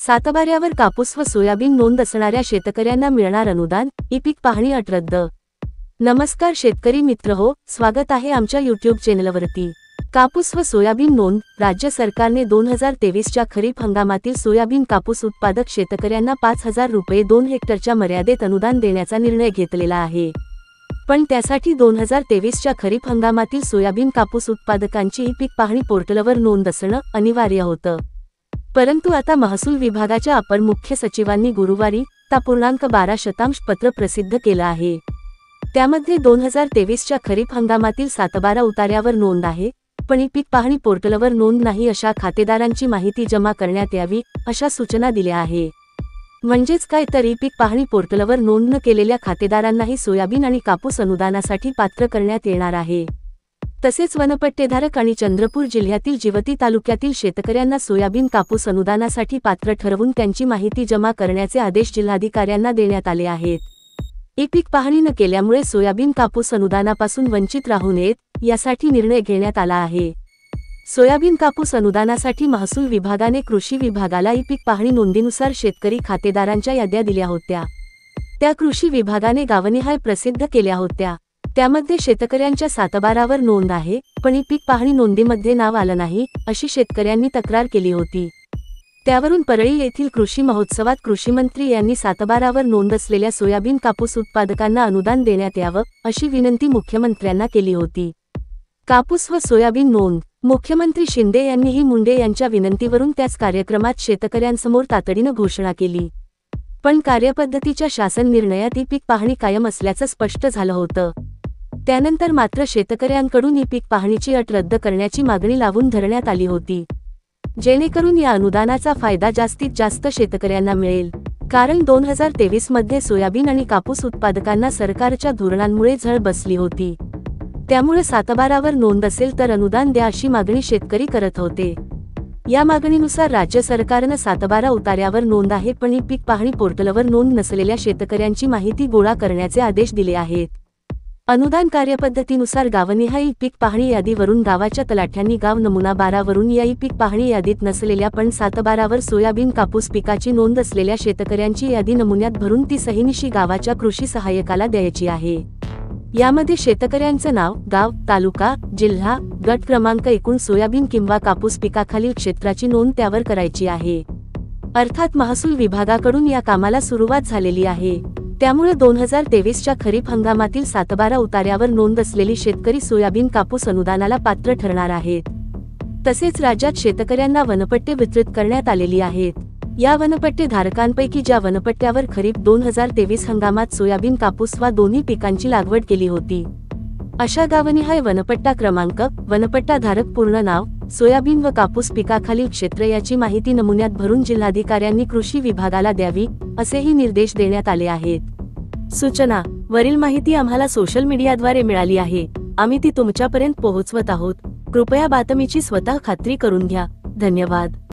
सातबाऱ्यावर कापूस व सोयाबीन नोंद असणाऱ्या शेतकऱ्यांना मिळणार अनुदान, ई-पीक पाहणी अट रद्द। नमस्कार शेतकरी मित्रहो, स्वागत आहे आमच्या यूट्यूब चॅनलवरती। कापूस व सोयाबीन नोंद। राज्य सरकारने 2023च्या खरीप हंगामातील सोयाबीन कापूस उत्पादक शेतकऱ्यांना 5,000 रुपये 2 हेक्टरच्या मर्यादेत अनुदान देण्याचा निर्णय घेतलेला आहे। पण त्यासाठी 2023च्या खरीप हंगामातील सोयाबीन कापूस उत्पादकांची ई-पीक पाहणी पोर्टलवर नोंद असणं अनिवार्य होतं। परंतु आता महसूल विभागाच्या अपर मुख्य सचिवांनी गुरुवारी ता.12 पत्र प्रसिद्ध केलं आहे। त्यामध्ये 2023च्या खरीप हंगामातील सातबारा उतार्यावर नोंद आहे, पण ई-पीक पाहणी पोर्टलवर नोंद नाही अशा खातेदारांची माहिती जमा करण्यात यावी अशा सूचना दिल्या आहे। म्हणजेच काय तर ई-पीक पाहणी पोर्टलवर नोंद न केलेल्या खातेदारांनाही सोयाबीन आणि कापूस अनुदानासाठी पात्र करण्यात येणार आहे। तसेच वनपट्टेधारक आणि चंद्रपूर जिल्ह्यातील जिवती तालुक्यातील शेतकऱ्यांना सोयाबीन कापूस अनुदानासाठी पात्र ठरवून त्यांची माहिती जमा करण्याचे आदेश जिल्हाधिकाऱ्यांना देण्यात आले आहेत। ई-पीक पाहणी न केल्यामुळे सोयाबीन कापूस अनुदानापासून वंचित राहू नयेत, यासाठी निर्णय घेण्यात आला आहे। सोयाबीन कापूस अनुदानासाठी महसूल विभागाने कृषी विभागाला ई-पीक पाहणी नोंदीनुसार शेतकरी खातेदारांच्या याद्या दिल्या होत्या। त्या कृषी विभागाने गावनिहाय प्रसिद्ध केल्या होत्या। त्यामध्ये शेतकऱ्यांच्या सातबारावर नोंद आहे, पण ई-पीक पाहणी नोंदीमध्ये नाव आलं नाही, अशी शेतकऱ्यांनी तक्रार केली होती। त्यावरून परळी येथील कृषी महोत्सवात कृषीमंत्री यांनी सातबारावर नोंद असलेल्या सोयाबीन कापूस उत्पादकांना अनुदान देण्यात यावं, अशी विनंती मुख्यमंत्र्यांना केली होती। कापूस व सोयाबीन नोंद। मुख्यमंत्री शिंदे यांनीही मुंडे यांच्या विनंतीवरून त्याच कार्यक्रमात शेतकऱ्यांसमोर तातडीनं घोषणा केली। पण कार्यपद्धतीच्या शासन निर्णयात ई-पीक पाहणी कायम असल्याचं स्पष्ट झालं होतं। त्यानंतर मात्र शेतकऱ्यांकडून ई-पीक पाहणीची अट रद्द करण्याची मागणी लावून धरण्यात आली होती, जेणेकरून या अनुदानाचा फायदा जास्तीत जास्त शेतकऱ्यांना मिळेल। कारण 2023 मध्ये सोयाबीन आणि कापूस उत्पादकांना सरकारच्या धोरणांमुळे झळ बसली होती। त्यामुळे सातबारावर नोंद असेल तर अनुदान द्या अशी मागणी शेतकरी करत होते। या मागणीनुसार राज्य सरकारनं सातबारा उतार्यावर नोंद आहे पण ई-पीक पाहणी पोर्टलवर नोंद नसलेल्या शेतकऱ्यांची माहिती गोळा करण्याचे आदेश दिले आहेत। अनुदान कार्यपद्धतीनुसार गावनिहाय ई-पीक पाहणी यादीवरून गावाच्या तलाठ्यांनी गाव नमुना 12 वरून या ई-पीक पाहणी यादीत नसलेल्या पण सातबारावर सोयाबीन कापूस पिकाची नोंद असलेल्या शेतकऱ्यांची यादी नमुन्यात भरून ती सहीनिशी गावाच्या कृषी सहाय्यकाला द्यायची आहे। यामध्ये शेतकऱ्यांचं नाव, गाव, तालुका, जिल्हा, गट क्रमांक, एकूण सोयाबीन किंवा कापूस पिकाखालील क्षेत्राची नोंद त्यावर करायची आहे। अर्थात महसूल विभागाकडून या कामाला सुरुवात झालेली आहे। त्यामुळे 2023च्या खरीप हंगामातील सातबारा उतार्यावर नोंद असलेली शेतकरी सोयाबीन कापूस अनुदानाला पात्र ठरणार आहेत। तसेच राज्यात शेतकऱ्यांना वनपट्टे वितरित करण्यात आलेली आहेत। या वनपट्टे धारकांपैकी ज्या वनपट्ट्यावर खरीप 2023 हंगामात सोयाबीन कापूस वा दोन्ही पिकांची लागवड केली होती, अशा गावनिहाय वनपट्टा क्रमांक, वनपट्टा धारक पूर्ण नाव, सोयाबीन व कापूस पिकाखालील क्षेत्र याची माहिती नमुन्यात भरून जिल्हाधिकाऱ्यांनी कृषी विभागाला द्यावी, असेही निर्देश देण्यात आले आहेत। सूचना: वरील माहिती आम्हाला सोशल मीडियाद्वारे मिळाली आहे, आम्ही ती तुमच्यापर्यंत पोहोचवत आहोत। कृपया बातमीची स्वतः खात्री करून घ्या। धन्यवाद।